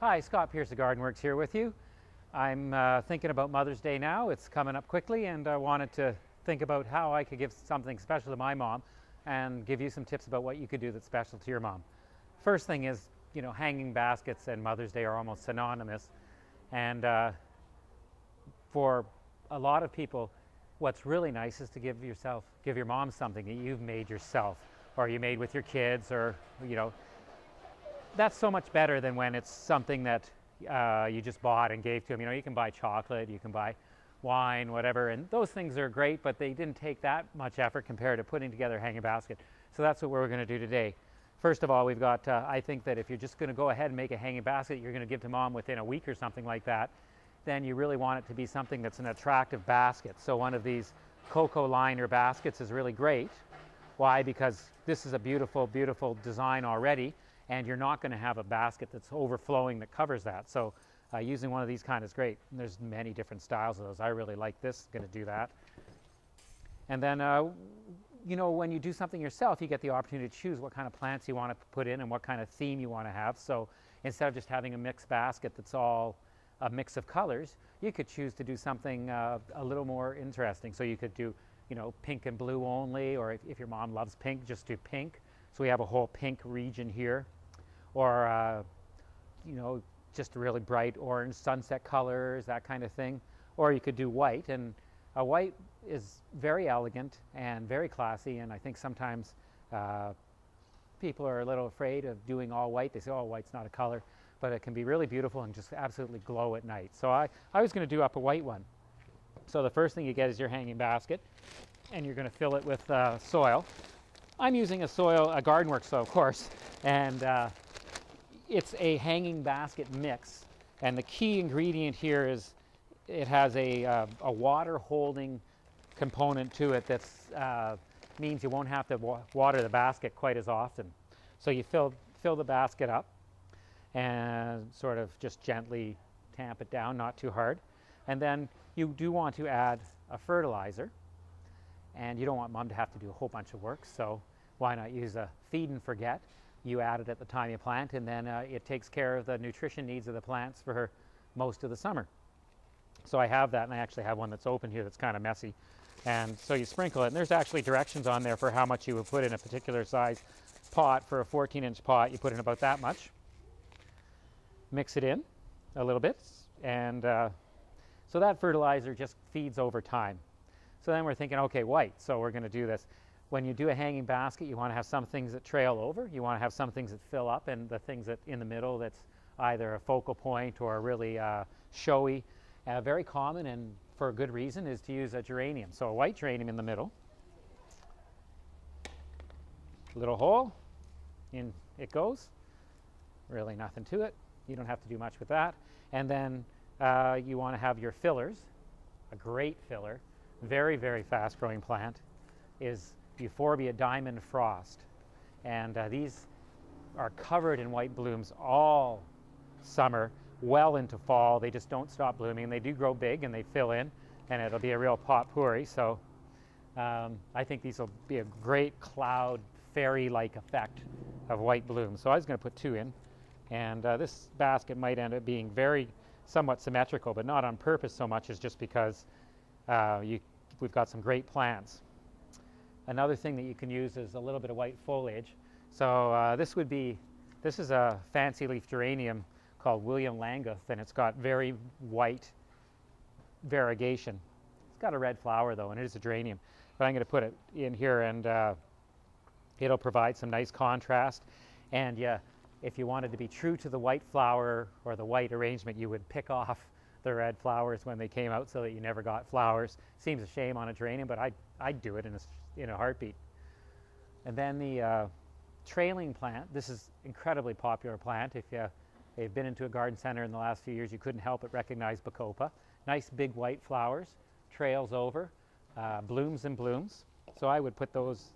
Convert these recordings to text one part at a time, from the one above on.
Hi, Scott Pearce of Gardenworks here with you. I'm thinking about Mother's Day now. It's coming up quickly, and I wanted to think about how I could give something special to my mom and give you some tips about what you could do that's special to your mom. First thing is, hanging baskets and Mother's Day are almost synonymous. And for a lot of people, what's really nice is to give your mom something that you've made yourself, or you made with your kids, or that's so much better than when it's something that you just bought and gave to them. You can buy chocolate, you can buy wine, whatever, and those things are great, but they didn't take that much effort compared to putting together a hanging basket. So that's what we're going to do today. First of all, we've got, I think that if you're just going to go ahead and make a hanging basket you're going to give to mom within a week or something like that, then you really want it to be something that's an attractive basket. So one of these cocoa liner baskets is really great. Why? Because this is a beautiful, beautiful design already, and you're not going to have a basket that's overflowing that covers that. So using one of these kind is great. And there's many different styles of those. I really like this, going to do that. And then, when you do something yourself, you get the opportunity to choose what kind of plants you want to put in and what kind of theme you want to have. So instead of just having a mixed basket that's all a mix of colors, you could choose to do something a little more interesting. So you could do, pink and blue only, or if your mom loves pink, just do pink. So we have a whole pink region here. Or, just really bright orange sunset colors, that kind of thing. Or you could do white, and a white is very elegant and very classy, and I think sometimes people are a little afraid of doing all white. They say, oh, white's not a color, but it can be really beautiful and just absolutely glow at night. So I was going to do up a white one. So the first thing you get is your hanging basket, and you're going to fill it with soil. I'm using a Gardenworks soil, of course, and it's a hanging basket mix, and the key ingredient here is it has a water holding component to it that means you won't have to water the basket quite as often. So you fill the basket up and sort of just gently tamp it down, not too hard, and then you do want to add a fertilizer, and you don't want mom to have to do a whole bunch of work, so why not use a feed and forget. You add it at the time you plant, and then it takes care of the nutrition needs of the plants for most of the summer. So I have that, and I actually have one that's open here that's kind of messy. And so you sprinkle it, and there's actually directions on there for how much you would put in a particular size pot. For a 14-inch pot, you put in about that much. Mix it in a little bit, and so that fertilizer just feeds over time. So then we're thinking, okay, white, so we're going to do this. When you do a hanging basket, you want to have some things that trail over. You want to have some things that fill up, and the things that in the middle that's either a focal point or really showy. Very common, and for a good reason, is to use a geranium. So a white geranium in the middle. Little hole, in it goes. Really nothing to it. You don't have to do much with that. And then you want to have your fillers. A great filler, very, very fast growing plant, is Euphorbia Diamond Frost, and these are covered in white blooms all summer, well into fall. They just don't stop blooming. They do grow big and they fill in, and it'll be a real potpourri. So I think these will be a great cloud fairy-like effect of white blooms. So I was going to put 2 in, and this basket might end up being somewhat symmetrical, but not on purpose so much as just because we've got some great plants. Another thing that you can use is a little bit of white foliage. So this is a fancy leaf geranium called William Langeth, and it's got very white variegation. It's got a red flower though, and it is a geranium. But I'm going to put it in here, and it'll provide some nice contrast. And yeah, if you wanted to be true to the white flower or the white arrangement, you would pick off the red flowers when they came out so that you never got flowers. Seems a shame on a geranium, but I'd do it in a heartbeat. And then the trailing plant. This is incredibly popular plant. If you've been into a garden center in the last few years, you couldn't help but recognize Bacopa. Nice big white flowers, trails over, blooms and blooms. So I would put those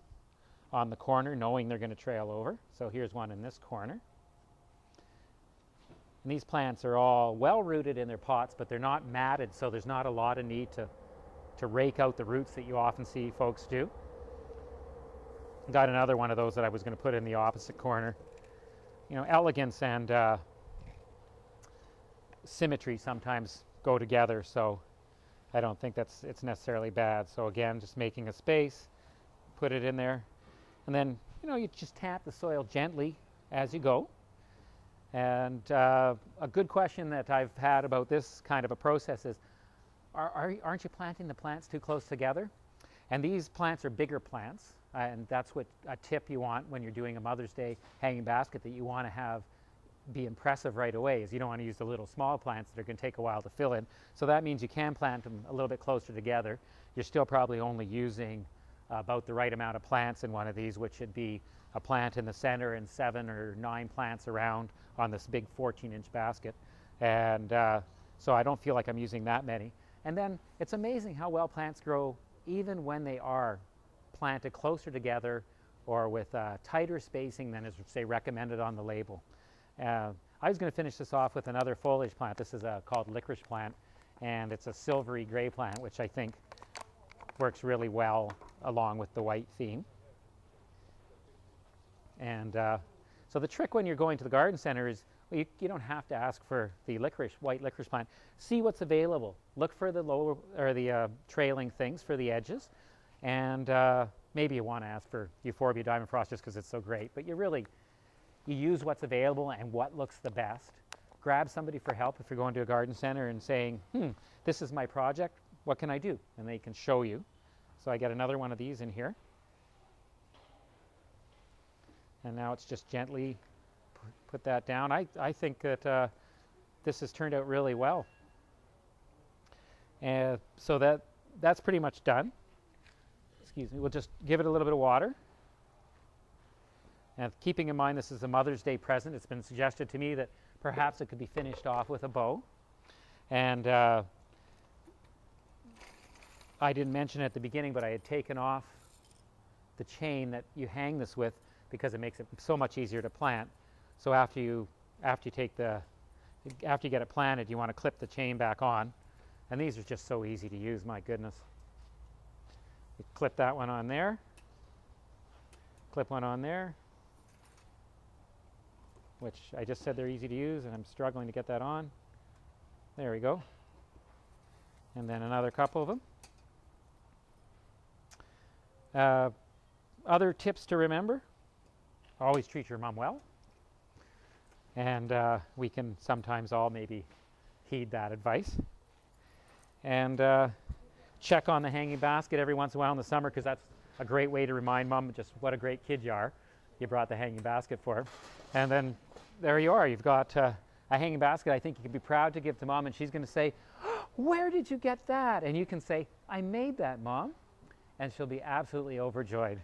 on the corner knowing they're going to trail over. So here's one in this corner. And these plants are all well rooted in their pots, but they're not matted, so there's not a lot of need to rake out the roots that you often see folks do. Got another one of those that I was going to put in the opposite corner. Elegance and symmetry sometimes go together, so I don't think it's necessarily bad. So again, just making a space, put it in there, and then you just tap the soil gently as you go. And a good question that I've had about this kind of a process is, aren't you planting the plants too close together? And these plants are bigger plants, and that's what a tip you want when you're doing a Mother's Day hanging basket, that you want to have be impressive right away, is you don't want to use the little small plants that are going to take a while to fill in. So that means you can plant them a little bit closer together. You're still probably only using about the right amount of plants in one of these, which should be a plant in the center and 7 or 9 plants around on this big 14-inch basket. And so I don't feel like I'm using that many. And then it's amazing how well plants grow even when they are planted closer together or with tighter spacing than is, say, recommended on the label. I was going to finish this off with another foliage plant. This is called licorice plant, and it's a silvery gray plant, which I think works really well along with the white theme. And so the trick when you're going to the garden center is, well, you don't have to ask for the white licorice plant. See what's available. Look for the lower or the trailing things for the edges, and maybe you want to ask for Euphorbia diamond frost just because it's so great. But you use what's available and what looks the best. Grab somebody for help if you're going to a garden center and saying, this is my project, what can I do? And they can show you. So I get another one of these in here. And now it's just gently put that down. I think that this has turned out really well. And so that's pretty much done. Excuse me, we'll just give it a little bit of water. And keeping in mind this is a Mother's Day present, it's been suggested to me that perhaps it could be finished off with a bow. And I didn't mention it at the beginning, but I had taken off the chain that you hang this with because it makes it so much easier to plant. So after you get it planted, you want to clip the chain back on. And these are just so easy to use, my goodness. You clip that one on there, clip one on there, which I just said they're easy to use, and I'm struggling to get that on. There we go. And then another couple of them. Other tips to remember: always treat your mom well. And we can sometimes all maybe heed that advice. And check on the hanging basket every once in a while in the summer, because that's a great way to remind mom just what a great kid you are. You brought the hanging basket for her. And then there you are. You've got a hanging basket I think you can be proud to give to mom, and she's going to say, "Where did you get that?" And you can say, "I made that, Mom." And she'll be absolutely overjoyed.